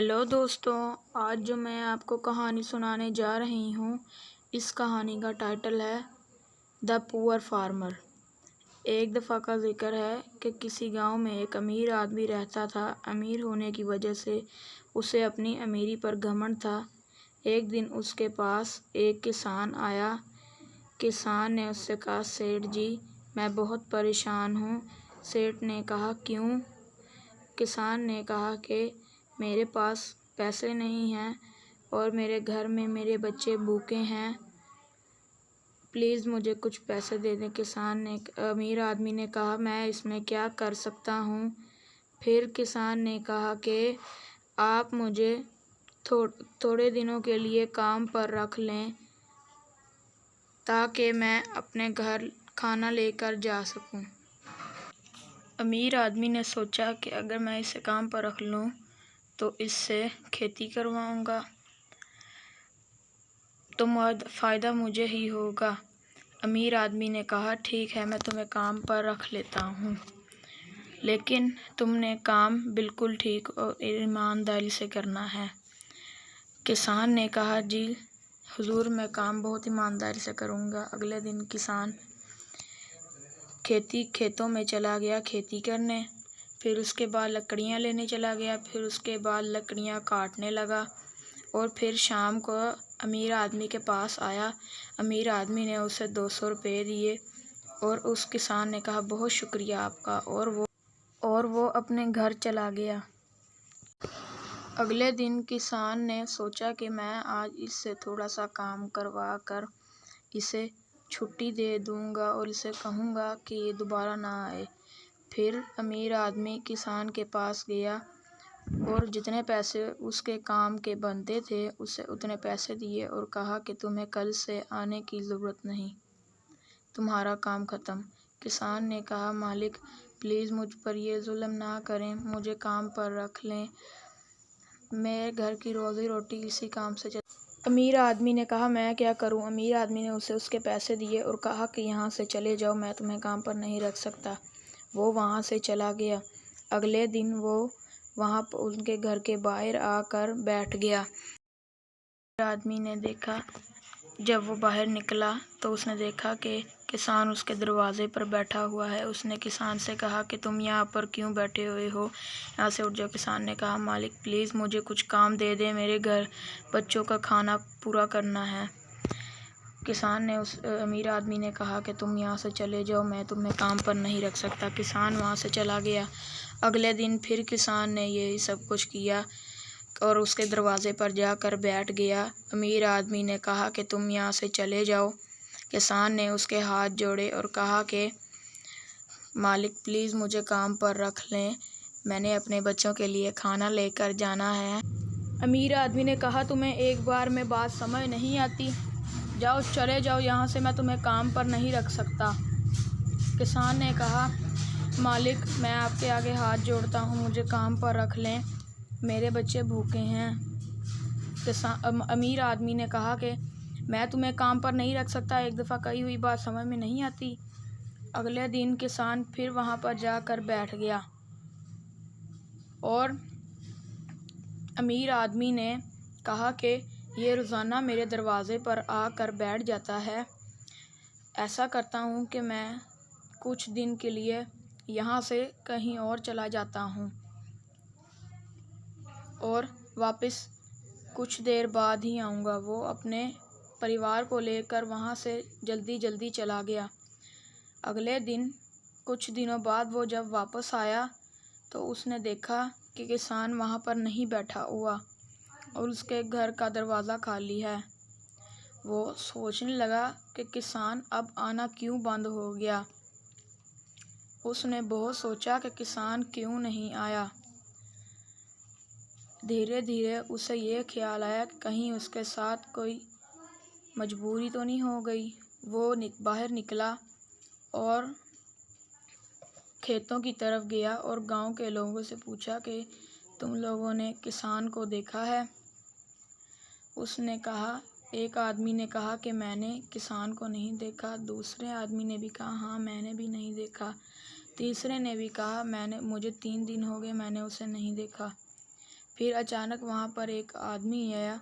Hello दोस्तों, आज जो मैं आपको कहानी सुनाने जा रही हूँ, इस कहानी का टाइटल है द पुअर फार्मर। एक दफ़ा का जिक्र है कि किसी गांव में एक अमीर आदमी रहता था। अमीर होने की वजह से उसे अपनी अमीरी पर घमंड था। एक दिन उसके पास एक किसान आया। किसान ने उससे कहा, सेठ जी, मैं बहुत परेशान हूँ। सेठ ने कहा, क्यों? किसान ने कहा कि मेरे पास पैसे नहीं हैं और मेरे घर में मेरे बच्चे भूखे हैं, प्लीज़ मुझे कुछ पैसे दे दें। अमीर आदमी ने कहा, मैं इसमें क्या कर सकता हूँ। फिर किसान ने कहा कि आप मुझे थोड़े दिनों के लिए काम पर रख लें ताकि मैं अपने घर खाना लेकर जा सकूं। अमीर आदमी ने सोचा कि अगर मैं इसे काम पर रख लूं तो इससे खेती करवाऊंगा तो फ़ायदा मुझे ही होगा। अमीर आदमी ने कहा, ठीक है, मैं तुम्हें काम पर रख लेता हूँ, लेकिन तुमने काम बिल्कुल ठीक और ईमानदारी से करना है। किसान ने कहा, जी हुजूर, मैं काम बहुत ईमानदारी से करूँगा। अगले दिन किसान खेतों में चला गया खेती करने। फिर उसके बाद लकड़ियाँ लेने चला गया। फिर उसके बाद लकड़ियाँ काटने लगा और फिर शाम को अमीर आदमी के पास आया। अमीर आदमी ने उसे 200 रुपये दिए और उस किसान ने कहा, बहुत शुक्रिया आपका, और वो अपने घर चला गया। अगले दिन किसान ने सोचा कि मैं आज इससे थोड़ा सा काम करवा कर इसे छुट्टी दे दूंगा और इसे कहूँगा कि ये दोबारा ना आए। फिर अमीर आदमी किसान के पास गया और जितने पैसे उसके काम के बनते थे उसे उतने पैसे दिए और कहा कि तुम्हें कल से आने की ज़रूरत नहीं, तुम्हारा काम ख़त्म। किसान ने कहा, मालिक प्लीज़ मुझ पर ये जुल्म ना करें, मुझे काम पर रख लें, मेरे घर की रोज़ी रोटी इसी काम से चल। अमीर आदमी ने कहा, मैं क्या करूं? अमीर आदमी ने उसे उसके पैसे दिए और कहा कि यहाँ से चले जाओ, मैं तुम्हें काम पर नहीं रख सकता। वो वहाँ से चला गया। अगले दिन वो वहाँ उनके घर के बाहर आकर बैठ गया। आदमी ने देखा, जब वो बाहर निकला तो उसने देखा कि किसान उसके दरवाजे पर बैठा हुआ है। उसने किसान से कहा कि तुम यहाँ पर क्यों बैठे हुए हो, यहाँ से उठ जाओ। किसान ने कहा, मालिक प्लीज़ मुझे कुछ काम दे दें, मेरे घर बच्चों का खाना पूरा करना है। किसान ने उस अमीर आदमी ने कहा कि तुम यहाँ से चले जाओ, मैं तुम्हें काम पर नहीं रख सकता। किसान वहाँ से चला गया। अगले दिन फिर किसान ने यही सब कुछ किया और उसके दरवाजे पर जाकर बैठ गया। अमीर आदमी ने कहा कि तुम यहाँ से चले जाओ। किसान ने उसके हाथ जोड़े और कहा कि मालिक प्लीज़ मुझे काम पर रख लें, मैंने अपने बच्चों के लिए खाना लेकर जाना है। अमीर आदमी ने कहा, तुम्हें एक बार में बात समझ नहीं आती, जाओ चले जाओ यहाँ से, मैं तुम्हें काम पर नहीं रख सकता। किसान ने कहा, मालिक मैं आपके आगे हाथ जोड़ता हूँ, मुझे काम पर रख लें, मेरे बच्चे भूखे हैं। अमीर आदमी ने कहा कि मैं तुम्हें काम पर नहीं रख सकता, एक दफ़ा कही हुई बात समझ में नहीं आती। अगले दिन किसान फिर वहाँ पर जाकर बैठ गया और अमीर आदमी ने कहा कि ये रोज़ाना मेरे दरवाज़े पर आकर बैठ जाता है। ऐसा करता हूँ कि मैं कुछ दिन के लिए यहाँ से कहीं और चला जाता हूँ और वापस कुछ देर बाद ही आऊँगा। वो अपने परिवार को लेकर वहाँ से जल्दी जल्दी चला गया। अगले दिन कुछ दिनों बाद वो जब वापस आया तो उसने देखा कि किसान वहाँ पर नहीं बैठा हुआ और उसके घर का दरवाज़ा खाली है। वो सोचने लगा कि किसान अब आना क्यों बंद हो गया। उसने बहुत सोचा कि किसान क्यों नहीं आया। धीरे धीरे उसे ये ख्याल आया कि कहीं उसके साथ कोई मजबूरी तो नहीं हो गई। वो बाहर निकला और खेतों की तरफ गया और गांव के लोगों से पूछा कि तुम लोगों ने किसान को देखा है? उसने कहा, एक आदमी ने कहा कि मैंने किसान को नहीं देखा। दूसरे आदमी ने भी कहा, हाँ मैंने भी नहीं देखा। तीसरे ने भी कहा, मुझे 3 दिन हो गए, मैंने उसे नहीं देखा। फिर अचानक वहाँ पर एक आदमी आया।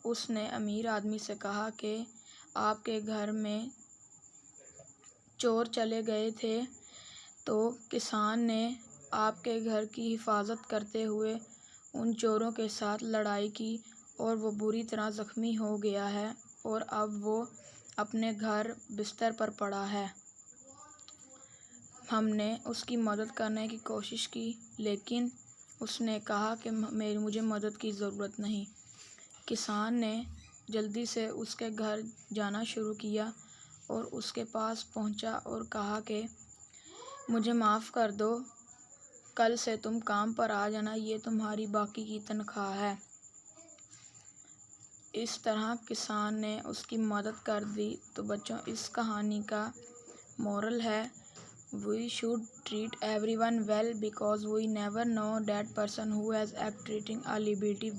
उसने अमीर आदमी से कहा कि आपके घर में चोर चले गए थे। तो किसान ने आपके घर की हिफाजत करते हुए उन चोरों के साथ लड़ाई की और वो बुरी तरह ज़ख्मी हो गया है और अब वो अपने घर बिस्तर पर पड़ा है। हमने उसकी मदद करने की कोशिश की, लेकिन उसने कहा कि मुझे मदद की ज़रूरत नहीं। किसान ने जल्दी से उसके घर जाना शुरू किया और उसके पास पहुंचा और कहा कि मुझे माफ़ कर दो, कल से तुम काम पर आ जाना, ये तुम्हारी बाकी की तनख्वाह है। इस तरह किसान ने उसकी मदद कर दी। तो बच्चों, इस कहानी का मोरल है, we should treat everyone well because we never know that person who has act treating a liberty